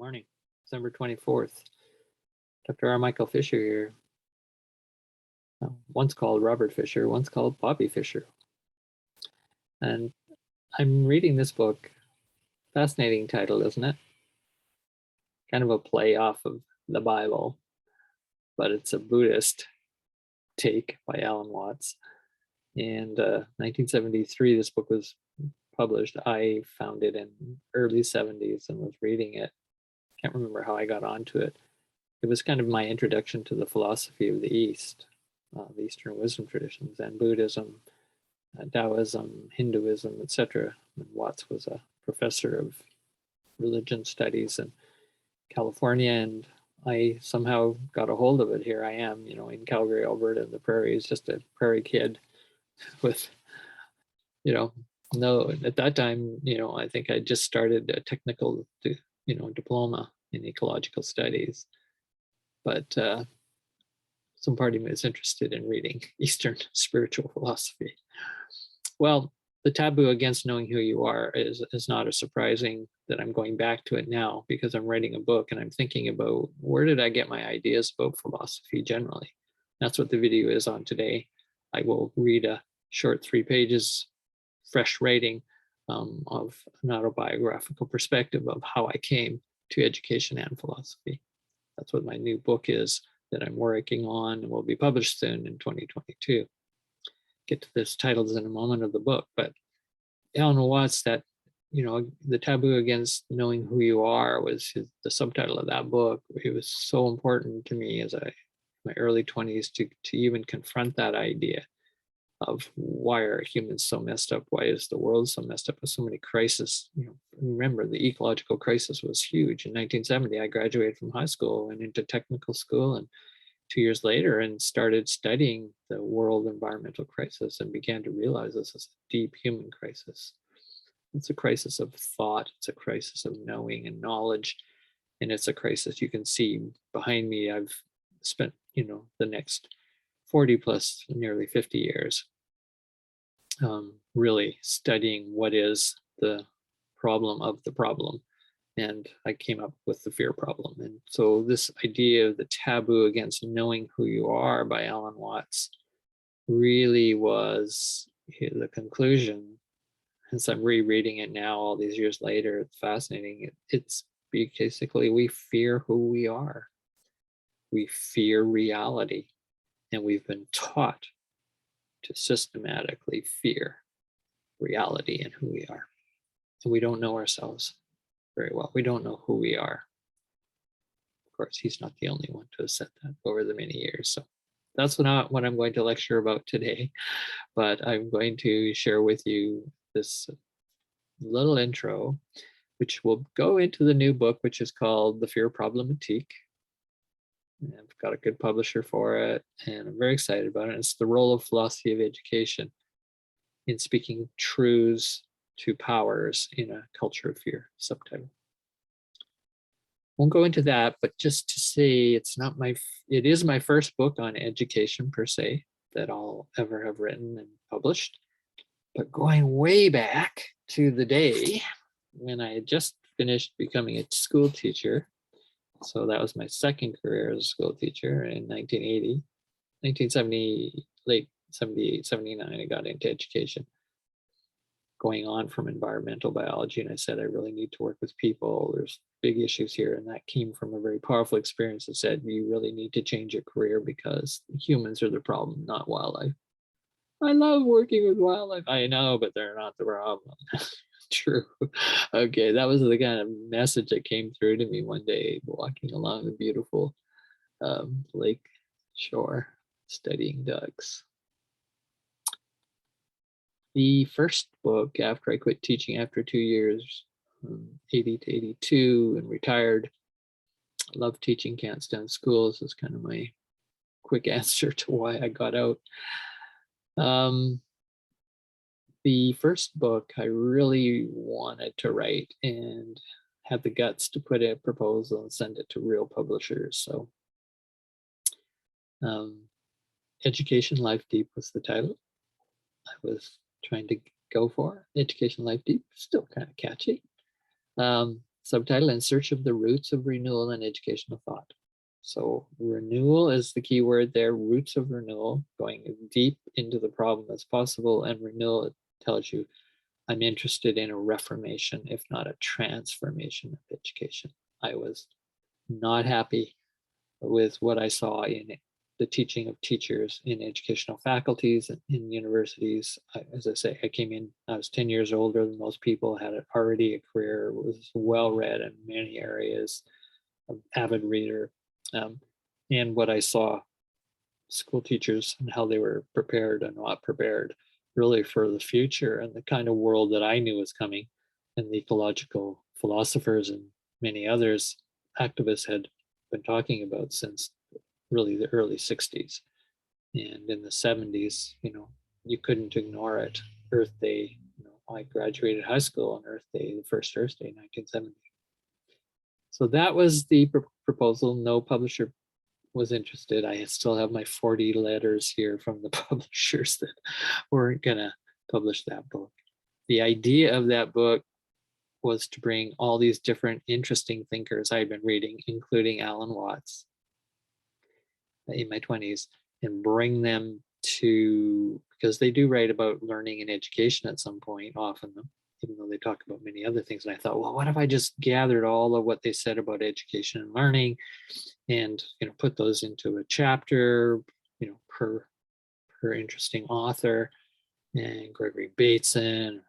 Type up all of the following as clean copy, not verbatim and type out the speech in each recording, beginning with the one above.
Morning, December 24th. Dr. R. Michael Fisher here. Once called Robert Fisher, once called Bobby Fisher. And I'm reading this book. Fascinating title, isn't it? Kind of a play off of the Bible, but it's a Buddhist take by Alan Watts. And 1973, this book was published. I found it in early 70s and was reading it. Can't remember how I got onto it. It was kind of my introduction to the philosophy of the East, the Eastern wisdom traditions, and Buddhism, Taoism, Hinduism, etc. Watts was a professor of religion studies in California, and I somehow got a hold of it. Here I am, in Calgary, Alberta, in the prairies, just a prairie kid with, no, at that time, I think I just started a technical, diploma in ecological studies. But some part of me is interested in reading Eastern spiritual philosophy. Well, the taboo against knowing who you are is not a surprising that I'm going back to it now, because I'm writing a book and I'm thinking about where did I get my ideas about philosophy generally. That's what the video is on today. I will read a short 3 pages, fresh writing of an autobiographical perspective of how I came to education and philosophy. That's what my new book is that I'm working on and will be published soon in 2022. Get to this titles in a moment of the book, but Alan Watts, that, the taboo against knowing who you are was the subtitle of that book. It was so important to me as my early 20s to even confront that idea of why are humans so messed up? Why is the world so messed up with so many crises? Remember, the ecological crisis was huge. In 1970, I graduated from high school and into technical school, and 2 years later, and started studying the world environmental crisis and began to realize this is a deep human crisis. It's a crisis of thought. It's a crisis of knowing and knowledge. And it's a crisis you can see behind me. I've spent, the next 40 plus, nearly 50 years really studying what is the problem of the problem. And I came up with the fear problem. And so this idea of the taboo against knowing who you are by Alan Watts really was the conclusion. As I'm rereading it now, all these years later, it's fascinating. It's basically, we fear who we are. We fear reality. And we've been taught to systematically fear reality and who we are. And we don't know ourselves very well. We don't know who we are. Of course, he's not the only one to have said that over the many years. So that's not what I'm going to lecture about today, but I'm going to share with you this little intro, which will go into the new book, which is called The Fear Problematique. And I've got a good publisher for it, and I'm very excited about it. It's the role of philosophy of education in speaking truths to powers in a culture of fear, subtitle. Won't go into that, but just to say it is my first book on education per se that I'll ever have written and published. But going way back to the day when I had just finished becoming a school teacher. So that was my second career as a school teacher in 1980, 1970, late 78, 79, I got into education, going on from environmental biology. And I said, I really need to work with people. There's big issues here. And that came from a very powerful experience that said, you really need to change your career because humans are the problem, not wildlife. I love working with wildlife. I know, but they're not the problem. True. Okay, that was the kind of message that came through to me one day walking along the beautiful lake shore studying ducks. The first book, after I quit teaching after 2 years, 80 to 82, and retired, I love teaching, can't stand schools, is kind of my quick answer to why I got out. The first book I really wanted to write and had the guts to put a proposal and send it to real publishers. So Education Life Deep was the title I was trying to go for. Education Life Deep, still kind of catchy. Subtitle: In Search of the Roots of Renewal in Educational Thought. So renewal is the key word there, roots of renewal, going as deep into the problem as possible. And renewal, it tells you I'm interested in a reformation, if not a transformation of education. I was not happy with what I saw in the teaching of teachers in educational faculties and in universities. As I say, I was 10 years older than most people, had already a career, was well read in many areas, an avid reader. And what I saw school teachers and how they were prepared and not prepared really for the future and the kind of world that I knew was coming, and the ecological philosophers and many others, activists, had been talking about since really the early 60s. And in the 70s, you couldn't ignore it. Earth Day, I graduated high school on Earth Day, the first Earth Day, 1970. So that was the proposal. No publisher was interested. I still have my 40 letters here from the publishers that weren't gonna publish that book. The idea of that book was to bring all these different interesting thinkers I'd been reading, including Alan Watts, in my 20s, and bring them to, because they do write about learning and education at some point, often, even though they talk about many other things. And I thought, well, what if I just gathered all of what they said about education and learning and put those into a chapter, per interesting author, and Gregory Bateson,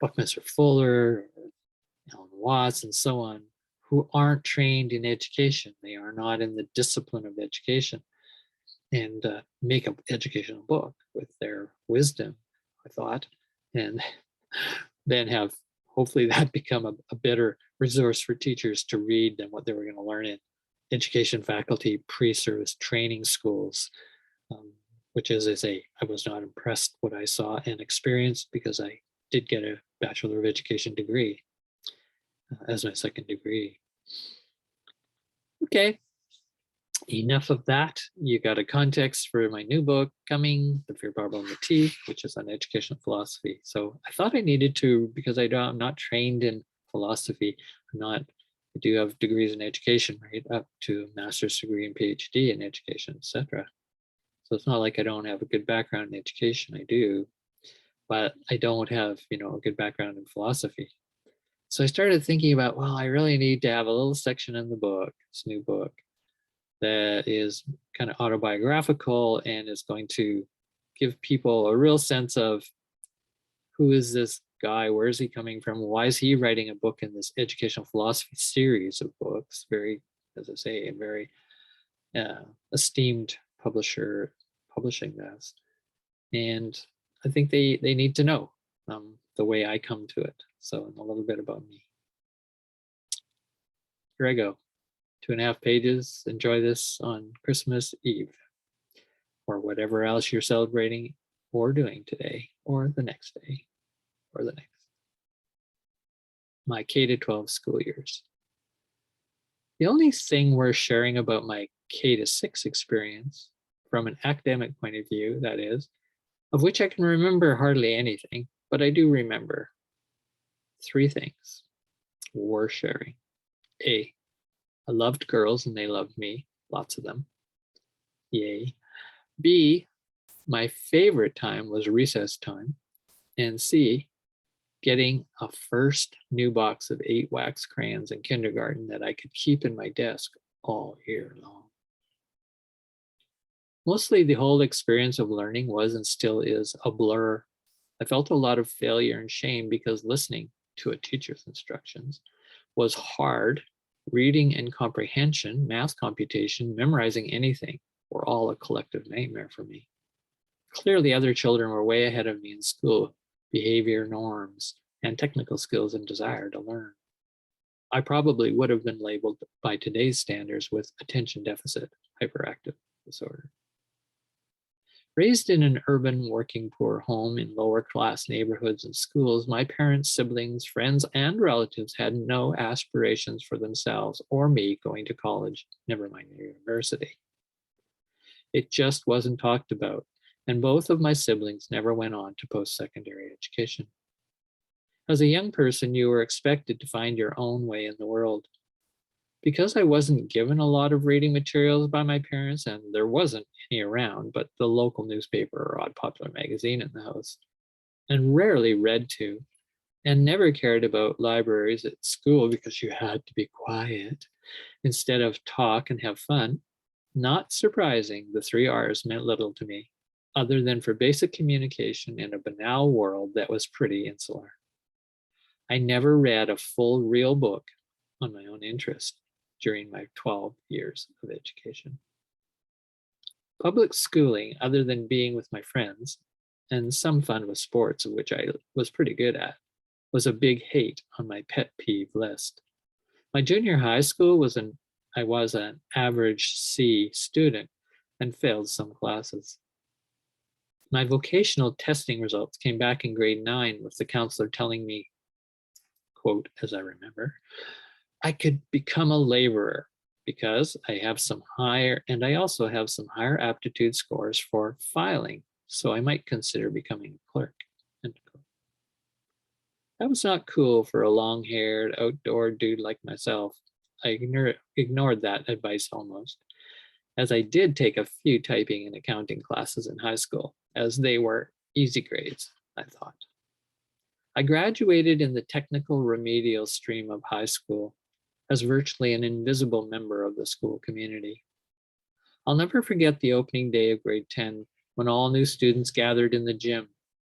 Buckminster Fuller, Alan Watts, and so on, who aren't trained in education. They are not in the discipline of education, and make an educational book with their wisdom, I thought, and then have hopefully that become a better resource for teachers to read than what they were going to learn in education faculty pre-service training schools, which, as I say, I was not impressed what I saw and experienced, because I did get a Bachelor of Education degree as my second degree. Okay, enough of that. You got a context for my new book coming, The Fear Problematique, which is on educational philosophy. So I thought I needed to, because I'm not trained in philosophy. I do have degrees in education, right, up to a master's degree and PhD in education, etc. So it's not like I don't have a good background in education. I do, but I don't have, a good background in philosophy. So I started thinking about, well, I really need to have a little section in the book, this new book, that is kind of autobiographical and is going to give people a real sense of, who is this guy? Where is he coming from? Why is he writing a book in this educational philosophy series of books? Very, as I say, a very esteemed publisher publishing this. And I think they need to know the way I come to it. So a little bit about me. Here I go. 2.5 pages. Enjoy this on Christmas Eve, or whatever else you're celebrating or doing today, or the next day, or the next. My K-12 school years. The only thing worth sharing about my K-6 experience, from an academic point of view, that is, of which I can remember hardly anything, but I do remember 3 things worth sharing. A, I loved girls and they loved me, lots of them. Yay. B, my favorite time was recess time. And C, getting a first new box of 8 wax crayons in kindergarten that I could keep in my desk all year long. Mostly the whole experience of learning was, and still is, a blur. I felt a lot of failure and shame because listening to a teacher's instructions was hard. Reading and comprehension, math computation, memorizing anything were all a collective nightmare for me. Clearly, other children were way ahead of me in school, behavior norms, and technical skills and desire to learn. I probably would have been labeled by today's standards with attention deficit hyperactive disorder. Raised in an urban working poor home in lower class neighborhoods and schools, my parents, siblings, friends, and relatives had no aspirations for themselves or me going to college, never mind university. It just wasn't talked about, and both of my siblings never went on to post-secondary education. As a young person, you were expected to find your own way in the world. Because I wasn't given a lot of reading materials by my parents, and there wasn't any around but the local newspaper or odd popular magazine in the house, and rarely read to, and never cared about libraries at school because you had to be quiet instead of talk and have fun, not surprising, the three R's meant little to me, other than for basic communication in a banal world that was pretty insular. I never read a full real book on my own interest during my 12 years of education. Public schooling, other than being with my friends and some fun with sports, which I was pretty good at, was a big hate on my pet peeve list. My junior high school I was an average C student and failed some classes. My vocational testing results came back in grade 9 with the counselor telling me, quote, as I remember, I could become a laborer because I also have some higher aptitude scores for filing, so I might consider becoming a clerk. End quote. That was not cool for a long-haired outdoor dude like myself. I ignored that advice almost, as I did take a few typing and accounting classes in high school, as they were easy grades, I thought. I graduated in the technical remedial stream of high school as virtually an invisible member of the school community. I'll never forget the opening day of grade 10 when all new students gathered in the gym.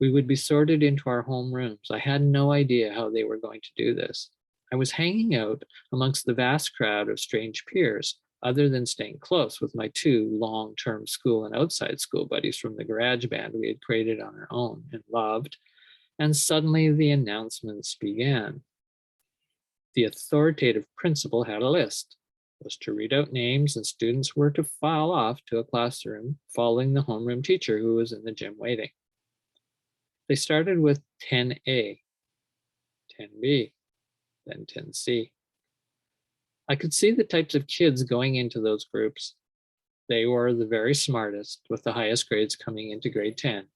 We would be sorted into our home rooms. I had no idea how they were going to do this. I was hanging out amongst the vast crowd of strange peers, other than staying close with my two long-term school and outside school buddies from the garage band we had created on our own and loved. And suddenly the announcements began. The authoritative principal had a list. It was to read out names, and students were to file off to a classroom following the homeroom teacher who was in the gym waiting. They started with 10A, 10B, then 10C. I could see the types of kids going into those groups. They were the very smartest, with the highest grades coming into grade 10,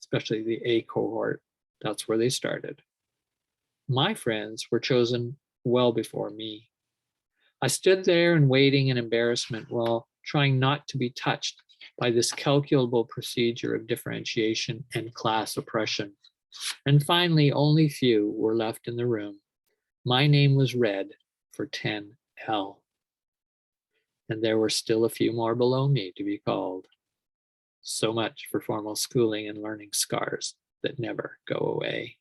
especially the A cohort. That's where they started. My friends were chosen well before me. I stood there in waiting and embarrassment while trying not to be touched by this calculable procedure of differentiation and class oppression. And finally, only few were left in the room. My name was read for 10L. And there were still a few more below me to be called. So much for formal schooling and learning scars that never go away.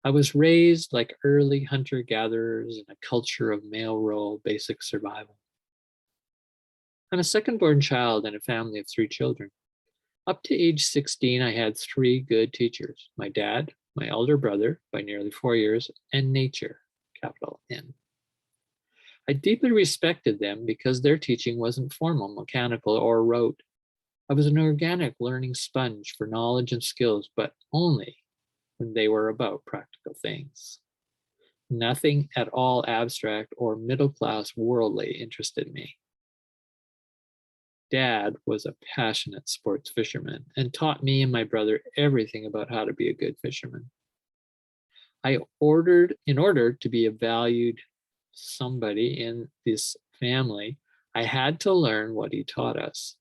I was raised like early hunter-gatherers in a culture of male role basic survival. I'm a second-born child in a family of 3 children. Up to age 16, I had 3 good teachers: my dad, my elder brother by nearly 4 years, and nature, capital N. I deeply respected them because their teaching wasn't formal, mechanical, or rote. I was an organic learning sponge for knowledge and skills, but only when they were about practical things. Nothing at all abstract or middle-class worldly interested me. Dad was a passionate sports fisherman and taught me and my brother everything about how to be a good fisherman. In order to be a valued somebody in this family, I had to learn what he taught us.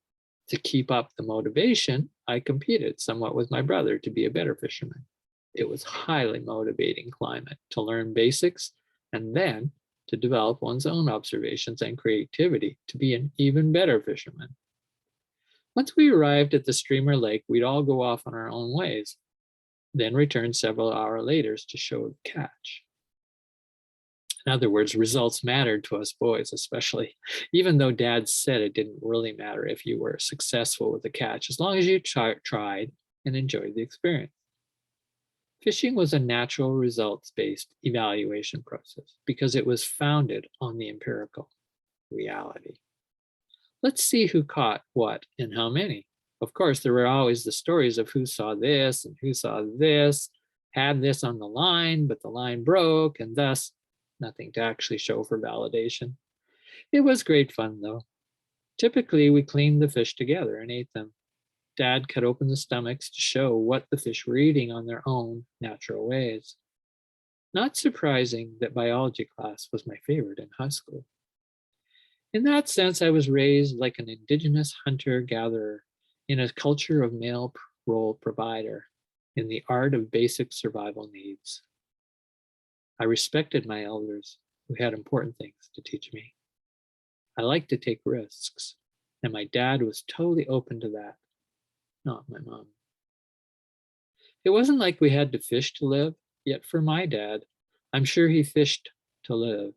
To keep up the motivation, I competed somewhat with my brother to be a better fisherman. It was highly motivating climate to learn basics and then to develop one's own observations and creativity to be an even better fisherman. Once we arrived at the stream or lake, we'd all go off on our own ways, then return several hours later to show the catch. In other words, results mattered to us boys, especially, even though Dad said it didn't really matter if you were successful with the catch, as long as you tried and enjoyed the experience. Fishing was a natural results-based evaluation process because it was founded on the empirical reality. Let's see who caught what and how many. Of course, there were always the stories of who saw this and who saw this, had this on the line, but the line broke, and thus nothing to actually show for validation. It was great fun, though. Typically, we cleaned the fish together and ate them. Dad cut open the stomachs to show what the fish were eating on their own natural ways. Not surprising that biology class was my favorite in high school. In that sense, I was raised like an indigenous hunter-gatherer in a culture of male role provider in the art of basic survival needs. I respected my elders who had important things to teach me. I liked to take risks, and my dad was totally open to that, not my mom. It wasn't like we had to fish to live, yet for my dad, I'm sure he fished to live.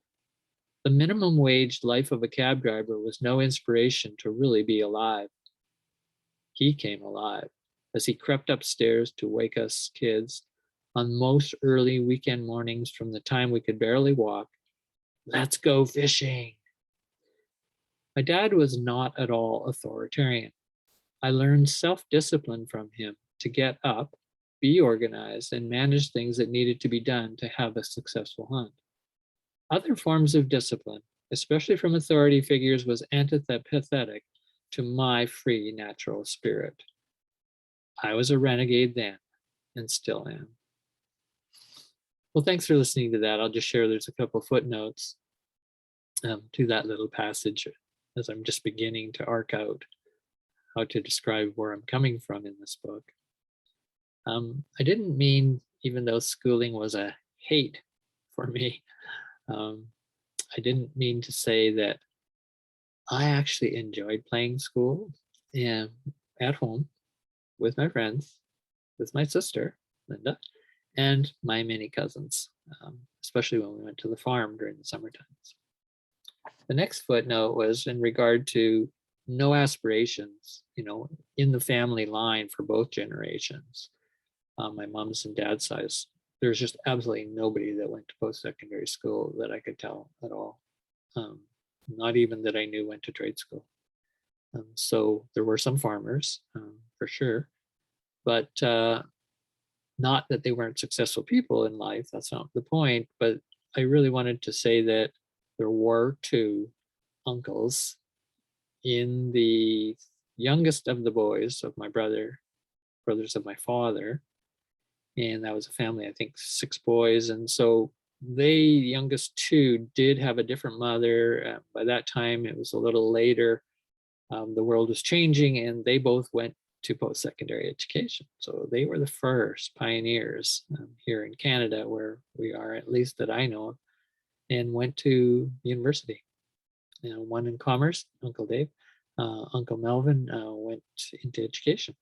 The minimum wage life of a cab driver was no inspiration to really be alive. He came alive as he crept upstairs to wake us kids on most early weekend mornings from the time we could barely walk. Let's go fishing. My dad was not at all authoritarian. I learned self-discipline from him to get up, be organized, and manage things that needed to be done to have a successful hunt. Other forms of discipline, especially from authority figures, was antipathetic to my free natural spirit. I was a renegade then and still am. Well, thanks for listening to that. I'll just share there's a couple footnotes to that little passage as I'm just beginning to arc out how to describe where I'm coming from in this book. I didn't mean, even though schooling was a hate for me, I didn't mean to say that I actually enjoyed playing school and at home with my friends, with my sister, Linda, and my many cousins, especially when we went to the farm during the summer times. The next footnote was in regard to no aspirations, in the family line for both generations. My mom's and dad's side, there's just absolutely nobody that went to post-secondary school that I could tell at all. Not even that I knew went to trade school. So there were some farmers, for sure, but not that they weren't successful people in life. That's not the point. But I really wanted to say that there were two uncles in the youngest of the boys of my brothers of my father. And that was a family, I think 6 boys. And so they, youngest two, did have a different mother. By that time, it was a little later. The world was changing, and they both went to post-secondary education. So they were the first pioneers here in Canada, where we are, at least that I know of, and went to university. One in commerce, Uncle Dave, Uncle Melvin went into education.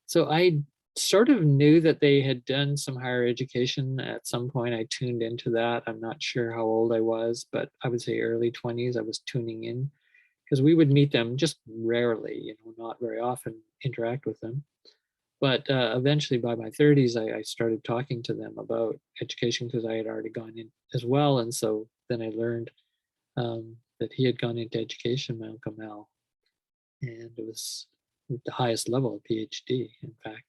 So I sort of knew that they had done some higher education at some point. I tuned into that. I'm not sure how old I was, but I would say early 20s. I was tuning in because we would meet them just rarely, not very often interact with them. But eventually by my 30s, I started talking to them about education because I had already gone in as well. And so then I learned that he had gone into education, my Uncle Mel, and it was the highest level, a PhD, in fact,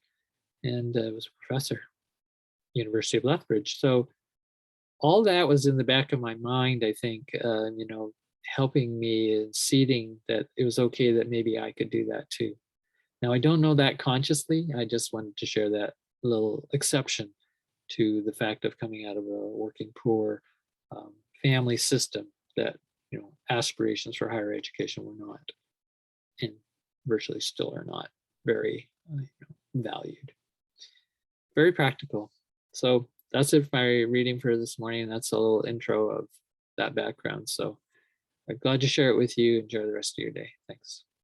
and was a professor, University of Lethbridge. So all that was in the back of my mind, I think, helping me and seeding that it was okay that maybe I could do that too. Now, I don't know that consciously. I just wanted to share that little exception to the fact of coming out of a working poor family system that, aspirations for higher education were not, and virtually still are not, very valued. Very practical. So that's it for my reading for this morning. That's a little intro of that background. So I'm glad to share it with you. Enjoy the rest of your day. Thanks.